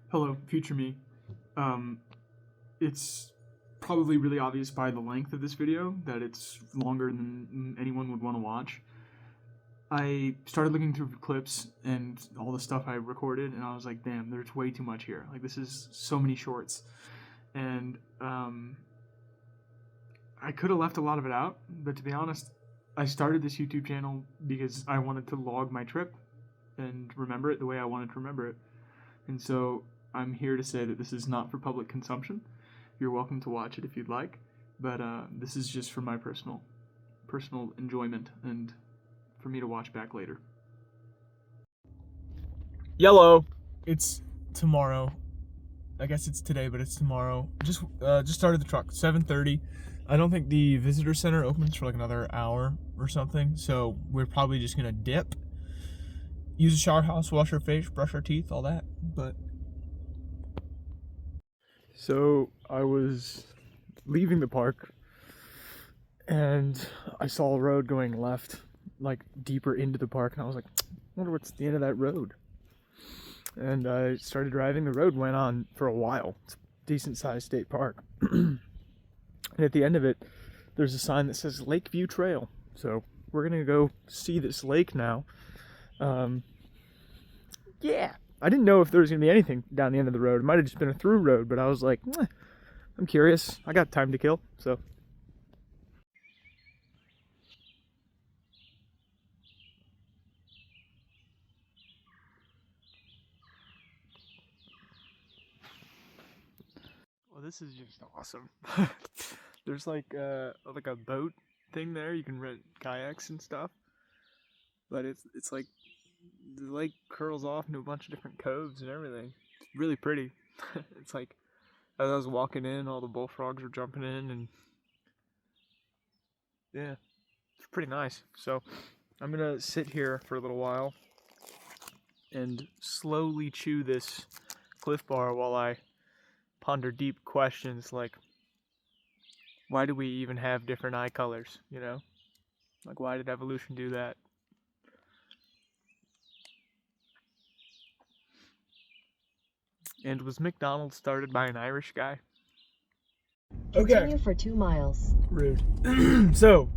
Hello, future me. It's probably really obvious by the length of this video that it's longer than anyone would want to watch. I started looking through clips and all the stuff I recorded, and I was like, damn, there's way too much here. Like, this is so many shorts. And I could have left a lot of it out, but to be honest, I started this YouTube channel because I wanted to log my trip and remember it the way I wanted to remember it. And so I'm here to say that this is not for public consumption. You're welcome to watch it if you'd like, but this is just for my personal enjoyment and for me to watch back later. Yellow. It's tomorrow. I guess it's today, but it's tomorrow. Just started the truck. 7:30. I don't think the visitor center opens for like another hour or something, so we're probably just gonna dip, use a shower house, wash our face, brush our teeth, all that. But so I was leaving the park and I saw a road going left, like deeper into the park, and I was like, I wonder what's the end of that road. And I started driving. The road went on for a while. It's a decent sized state park. And at the end of it, there's a sign that says Lakeview Trail. So we're gonna go see this lake now. Yeah, I didn't know if there was gonna be anything down the end of the road. It might have just been a through road, but I was like, I'm curious. I got time to kill, so. Well, this is just awesome. There's like a boat thing there. You can rent kayaks and stuff. But it's like the lake curls off into a bunch of different coves and everything. It's really pretty. It's like as I was walking in, all the bullfrogs were jumping in, and yeah, it's pretty nice. So I'm gonna sit here for a little while and slowly chew this Cliff Bar while I ponder deep questions like, why do we even have different eye colors, you know? Like, why did evolution do that? And was McDonald's started by an Irish guy? Okay. Continue for 2 miles. Rude. So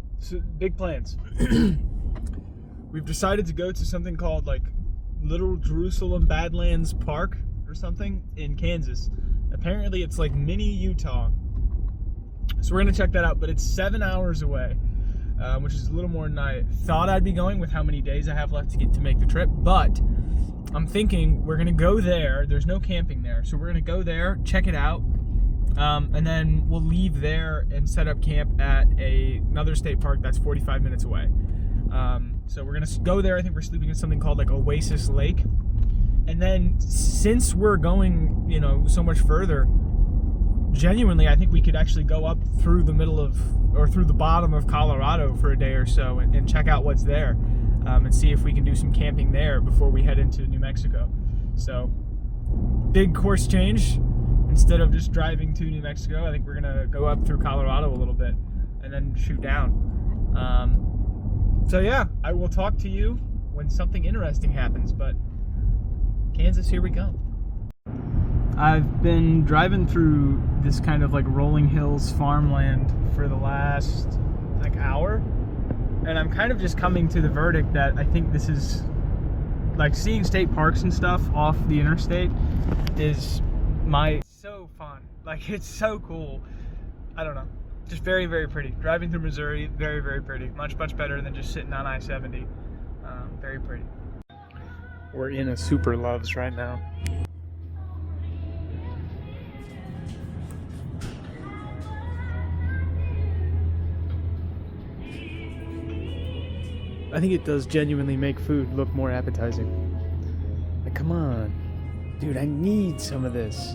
big plans. We've decided to go to something called like Little Jerusalem Badlands Park or something in Kansas. Apparently it's like mini Utah. So we're gonna check that out, but it's 7 hours away, which is a little more than I thought I'd be going with how many days I have left to make the trip. But I'm thinking we're gonna go there. There's no camping there, so we're gonna go there, check it out, and then we'll leave there and set up camp at another state park that's 45 minutes away. So we're gonna go there. I think we're sleeping in something called like Oasis Lake. And then since we're going, you know, so much further, genuinely, I think we could actually go up through the middle of, or through the bottom of Colorado for a day or so and check out what's there, and see if we can do some camping there before we head into New Mexico. So, big course change. Instead of just driving to New Mexico, I think we're gonna go up through Colorado a little bit and then shoot down. So yeah, I will talk to you when something interesting happens, but Kansas, here we go. I've been driving through this kind of like rolling hills farmland for the last like hour, and I'm kind of just coming to the verdict that I think this is like seeing state parks and stuff off the interstate is so fun. Like, it's so cool. I don't know, just very, very pretty. Driving through Missouri, very, very pretty. Much better than just sitting on I-70. Very pretty. We're in a Super Loves right now. I think it does genuinely make food look more appetizing. Like, come on. Dude, I need some of this.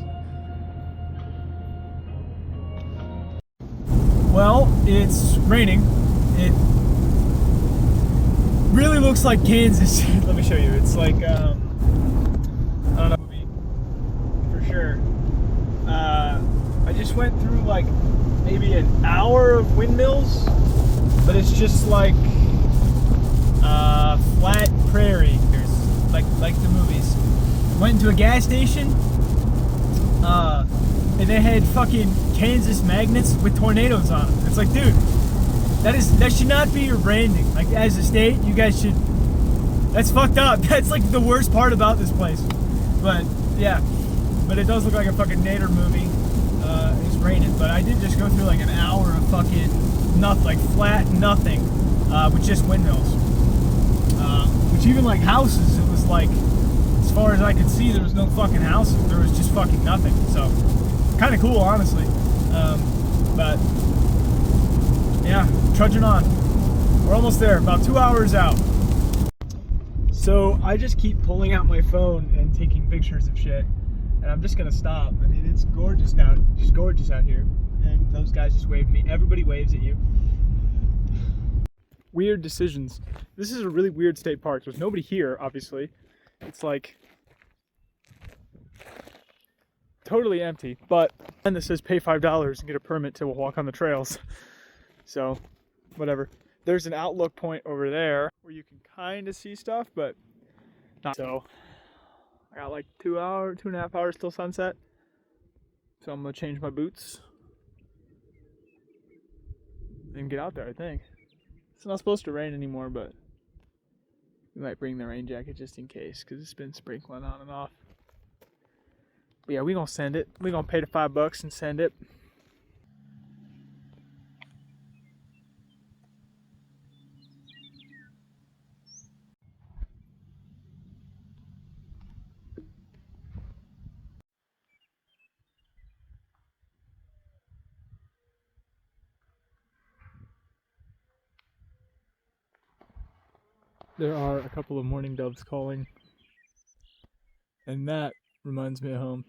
Well, it's raining. It really looks like Kansas. Let me show you. It's like, I don't know, for sure. I just went through like maybe an hour of windmills, but it's just like flat prairie, like the movies. Went into a gas station, and they had fucking Kansas magnets with tornadoes on them. It's like, dude, that should not be your branding. Like, as a state, you guys should. That's fucked up. That's like the worst part about this place. But yeah, but it does look like a fucking Nader movie. It's raining, but I did just go through like an hour of fucking nothing, like flat nothing, with just windmills. Which even like houses, it was like, as far as I could see, there was no fucking houses. There was just fucking nothing. So, kind of cool, honestly. But yeah, trudging on. We're almost there. About 2 hours out. So I just keep pulling out my phone and taking pictures of shit, and I'm just gonna stop. I mean, it's gorgeous out, just gorgeous out here, and those guys just waved at me. Everybody waves at you. Weird decisions. This is a really weird state park. There's nobody here, obviously. It's like totally empty, but and this says pay $5 and get a permit to walk on the trails. So, whatever. There's an outlook point over there where you can kind of see stuff, but not so. I got like 2.5 hours till sunset. So I'm gonna change my boots and get out there, I think. It's not supposed to rain anymore, but we might bring the rain jacket just in case, because it's been sprinkling on and off. But yeah, we gonna send it. We gonna pay the $5 and send it. There are a couple of mourning doves calling, and that reminds me of home.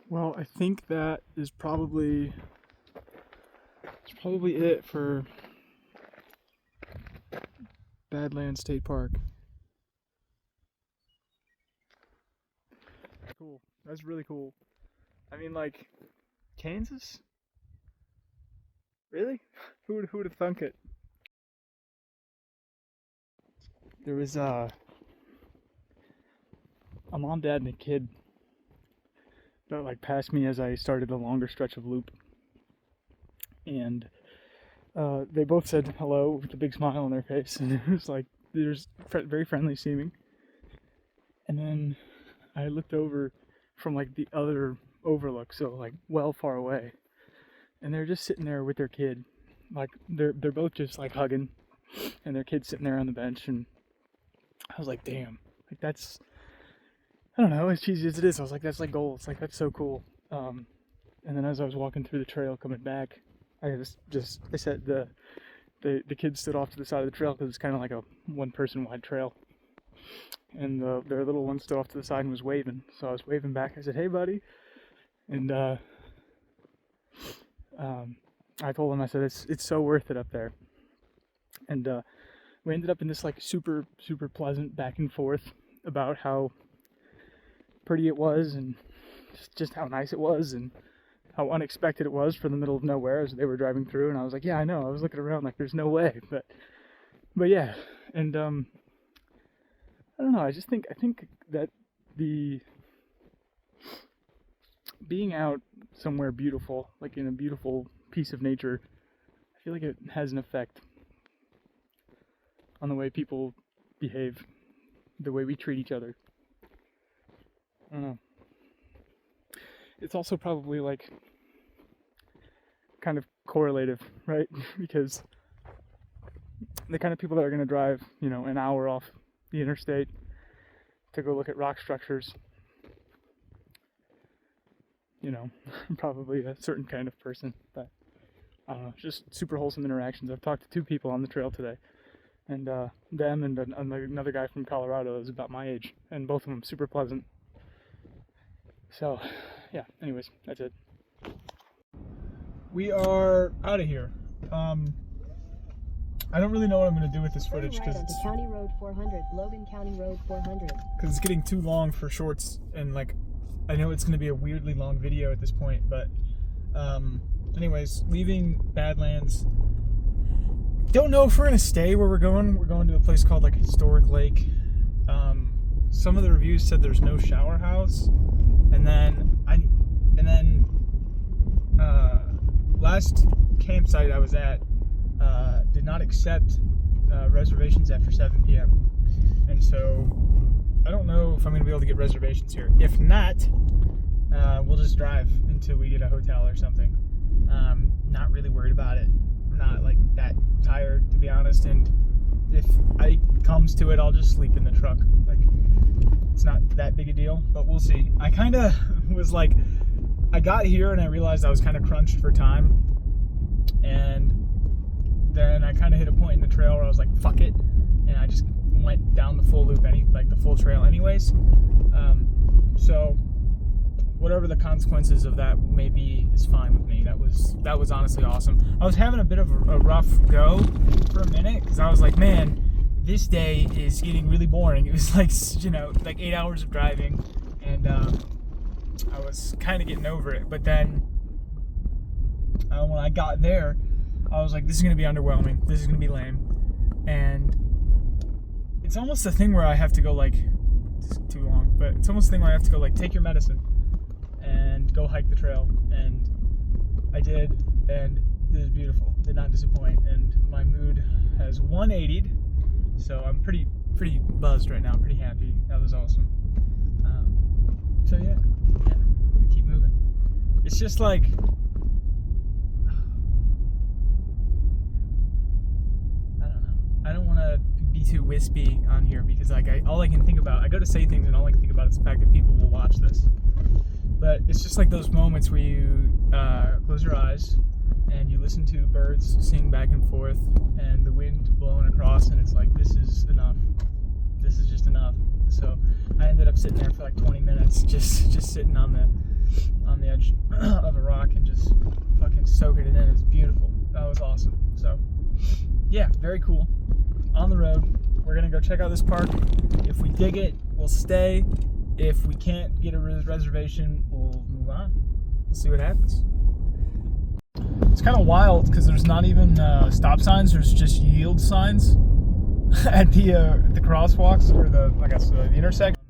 Well, I think that is probably it for Badlands State Park. Cool. That's really cool. I mean, like, Kansas? Really? Who would have thunk it? There was a mom, dad, and a kid that like passed me as I started the longer stretch of loop, and they both said hello with a big smile on their face, and it was like there's very friendly seeming. And then I looked over from like the other overlook, so like well far away, and they're just sitting there with their kid, like they're both just like hugging, and their kid's sitting there on the bench, and I was like, damn, like that's, I don't know, as cheesy as it is, I was like, that's like gold. It's like, that's so cool. And then as I was walking through the trail coming back, I said the kids stood off to the side of the trail because it's kind of like a one-person wide trail, and their little one stood off to the side and was waving. So I was waving back. I said, "Hey, buddy," and I told him, I said, it's so worth it up there. And we ended up in this like super pleasant back and forth about how pretty it was, and just how nice it was, and how unexpected it was for the middle of nowhere as they were driving through. And I was like, yeah, I know. I was looking around like there's no way, but yeah. And I don't know. I think that the being out somewhere beautiful, like in a beautiful piece of nature, I feel like it has an effect on the way people behave, the way we treat each other. I don't know. It's also probably like kind of correlative, right? Because the kind of people that are going to drive, an hour off the interstate to go look at rock structures, probably a certain kind of person. But I don't know, just super wholesome interactions. I've talked to 2 people on the trail today, and them and another guy from Colorado is about my age, and both of them super pleasant. So, yeah, anyways, that's it. We are out of here. I don't really know what I'm going to do with this footage because right it's County Road 400, Logan County Road 400. Because it's getting too long for shorts, and like I know it's going to be a weirdly long video at this point, but anyways, leaving Badlands. Don't know if we're going to stay where we're going. We're going to a place called like Historic Lake. Some of the reviews said there's no shower house, and then last campsite I was at did not accept reservations after 7 p.m. And so I don't know if I'm going to be able to get reservations here. If not, we'll just drive until we get a hotel or something. Not really worried about it. I'm not like that tired, to be honest, and if it comes to it, I'll just sleep in the truck. Like, it's not that big a deal, but we'll see. I kind of was like, I got here and I realized I was kind of crunched for time, and then I kind of hit a point in the trail where I was like, fuck it, and I just went down the full loop, the full trail anyways. So whatever the consequences of that may be is fine with me. That was honestly awesome. I was having a bit of a rough go for a minute because I was like, man, this day is getting really boring. It was like 8 hours of driving, and I was kind of getting over it. But then when I got there, I was like, this is going to be underwhelming. This is going to be lame. And it's almost a thing where I have to go like, it's too long, but it's almost a thing where I have to go like, take your medicine and go hike the trail. And I did, and it was beautiful. Did not disappoint. And my mood has 180'd. So I'm pretty buzzed right now. I'm pretty happy. That was awesome. So yeah, we keep moving. It's just like, I don't know. I don't want to be too wispy on here because like all I can think about, I go to say things and all I can think about is the fact that people will watch this. But it's just like those moments where you close your eyes and you listen to birds sing back and forth and the wind blowing across, and it's like, this is enough. This is just enough. So I ended up sitting there for like 20 minutes, just sitting on the edge of a rock and just fucking soaking it in. It's beautiful. That was awesome. So yeah, very cool. On the road, we're gonna go check out this park. If we dig it, we'll stay. If we can't get a reservation, we'll move on. We'll see what happens. It's kind of wild because there's not even stop signs. There's just yield signs at the crosswalks or the intersection.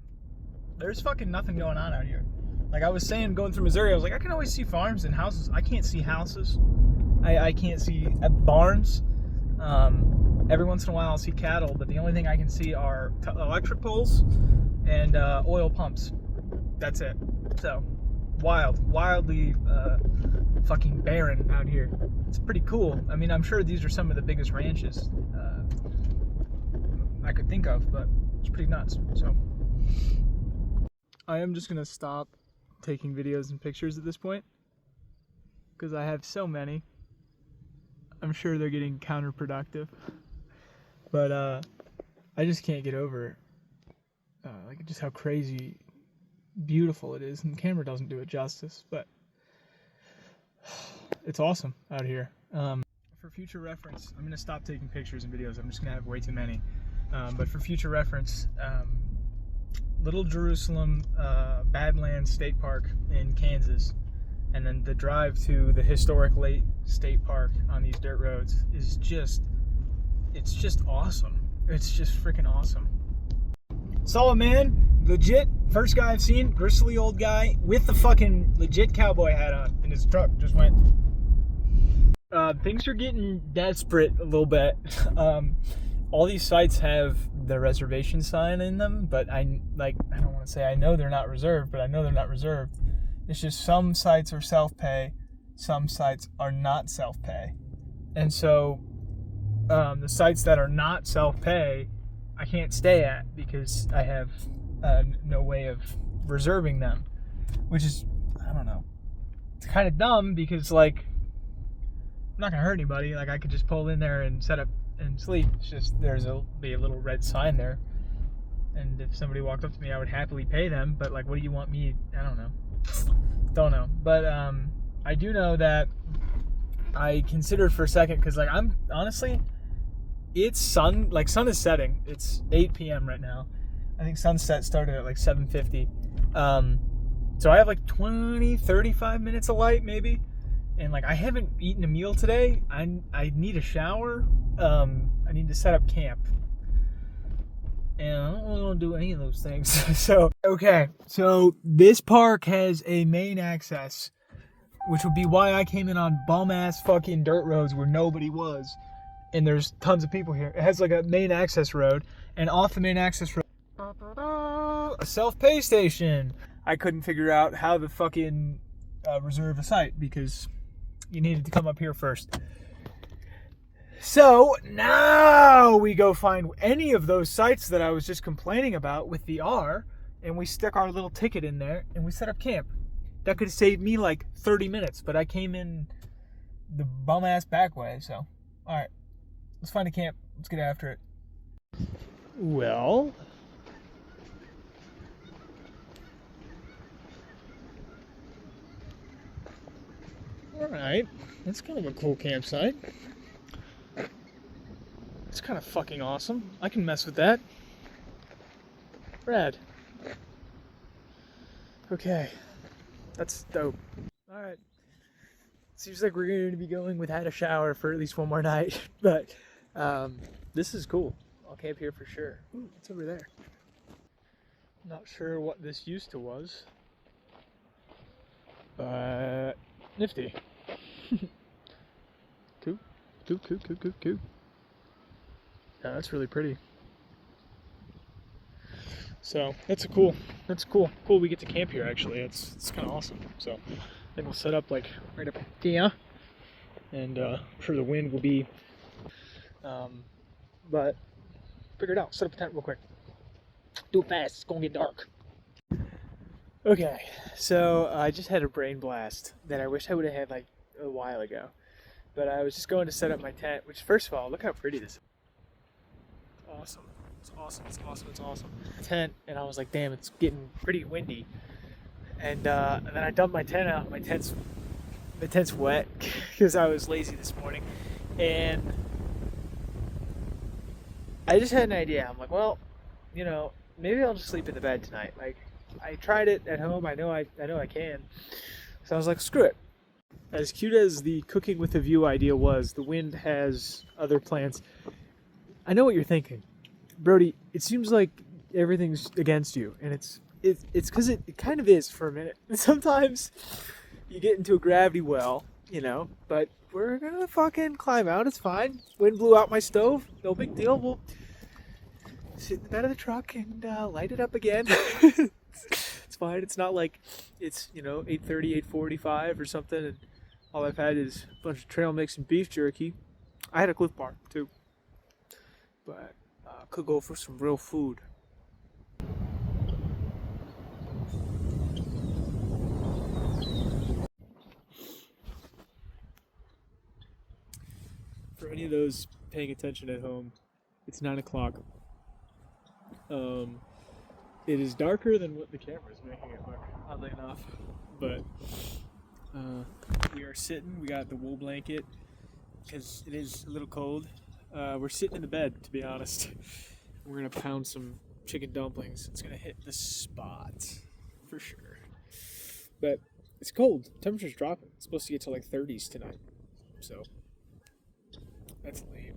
There's fucking nothing going on out here. Like I was saying, going through Missouri, I was like, I can always see farms and houses. I can't see houses. I can't see barns. Every once in a while I'll see cattle, but the only thing I can see are electric poles and oil pumps. That's it. So wildly fucking barren out here. It's pretty cool. I mean, I'm sure these are some of the biggest ranches I could think of, but it's pretty nuts. So I am just gonna stop taking videos and pictures at this point because I have so many. I'm sure they're getting counterproductive, but I just can't get over like just how crazy beautiful it is, and the camera doesn't do it justice, but it's awesome out here. For future reference, I'm gonna stop taking pictures and videos. I'm just gonna have way too many, but for future reference, Little Jerusalem Badlands State Park in Kansas, and then the drive to the Historic Lake State Park on these dirt roads is it's just awesome. It's just freaking awesome. Saw a man, legit, first guy I've seen, gristly old guy with the fucking legit cowboy hat on, and his truck just went. Things are getting desperate a little bit. All these sites have the reservation sign in them, but I don't want to say I know they're not reserved, but I know they're not reserved. It's just some sites are self-pay, some sites are not self-pay. And so the sites that are not self-pay, I can't stay at because I have no way of reserving them, which is, I don't know, it's kind of dumb because, like, I'm not gonna hurt anybody. Like, I could just pull in there and set up and sleep. It's just be a little red sign there, and if somebody walked up to me, I would happily pay them. But, like, what do you want me? I don't know. But I do know that I considered for a second, because, like, I'm honestly, it's sun is setting. It's 8 p.m. right now. I think sunset started at like 7:50. So I have like 35 minutes of light maybe. And, like, I haven't eaten a meal today. I need a shower. I need to set up camp. And I don't really want to do any of those things. So this park has a main access, which would be why I came in on bum-ass fucking dirt roads where nobody was. And there's tons of people here. It has like a main access road. And off the main access road, a self-pay station. I couldn't figure out how to fucking reserve a site because you needed to come up here first. So now we go find any of those sites that I was just complaining about with the R, and we stick our little ticket in there and we set up camp. That could have saved me like 30 minutes, but I came in the bum-ass back way, so. Alright, let's find a camp. Let's get after it. Well, alright, that's kind of a cool campsite. It's kind of fucking awesome. I can mess with that. Rad. Okay, that's dope. Alright, seems like we're going to be going without a shower for at least one more night, but this is cool. I'll camp here for sure. Ooh, what's over there? Not sure what this used to was, but nifty. Cool. Yeah, that's really pretty. So that's cool. Cool, we get to camp here actually. It's kind of awesome. So I think we'll set up like right up there, and I'm sure the wind will be. But figure it out. Set up a tent real quick. Do it fast. It's gonna get dark. Okay, so I just had a brain blast that I wish I would have had like a while ago. But I was just going to set up my tent, which, first of all, look how pretty this is. Awesome. It's awesome. Tent, and I was like, damn, it's getting pretty windy. And then I dumped my tent out. My tent's wet because I was lazy this morning. And I just had an idea. I'm like, well, you know, maybe I'll just sleep in the bed tonight. Like, I tried it at home. I know I can. So I was like, screw it. As cute as the cooking with a view idea was, the wind has other plans. I know what you're thinking, Brody. It seems like everything's against you, and it's because it kind of is for a minute. Sometimes you get into a gravity well, you know. But we're gonna fucking climb out. It's fine. Wind blew out my stove. No big deal. We'll sit in the bed of the truck and light it up again. It's fine. It's not like it's 8:30, 8:45 or something. And all I've had is a bunch of trail mix and beef jerky. I had a Cliff Bar too, but could go for some real food. For any of those paying attention at home, it's 9 o'clock. It is darker than what the camera is making it look, oddly enough, but we are sitting. We got the wool blanket because it is a little cold. We're sitting in the bed, to be honest. We're gonna pound some chicken dumplings. It's gonna hit the spot for sure. But it's cold. Temperature's dropping. It's supposed to get to like 30s tonight, so that's lame.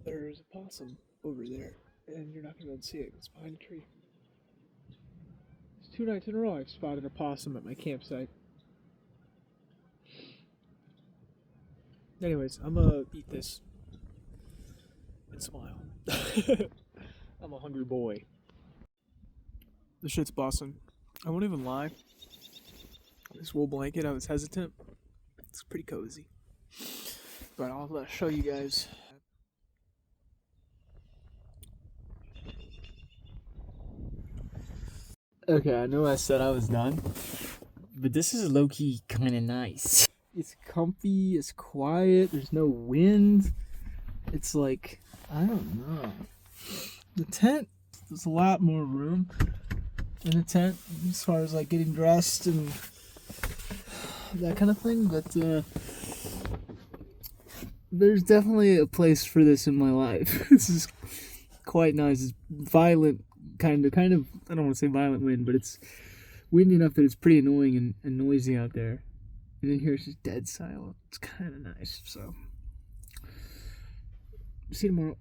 There's a possum over there, and you're not gonna be able to see it. It's behind a tree. 2 nights in a row I've spotted a possum at my campsite. Anyways, I'm gonna eat this and smile. I'm a hungry boy. This shit's bussin'. I won't even lie. this wool blanket. I was hesitant. It's pretty cozy. But I'll show you guys. Okay, I know I said I was done, but this is low-key kind of nice. It's comfy, it's quiet, there's no wind. It's like, I don't know. The tent, there's a lot more room in the tent as far as like getting dressed and that kind of thing, but there's definitely a place for this in my life. This is quite nice. It's violent, kind of, I don't want to say violent wind, but it's windy enough that it's pretty annoying and noisy out there. And then here it's just dead silent. It's kind of nice, so see you tomorrow.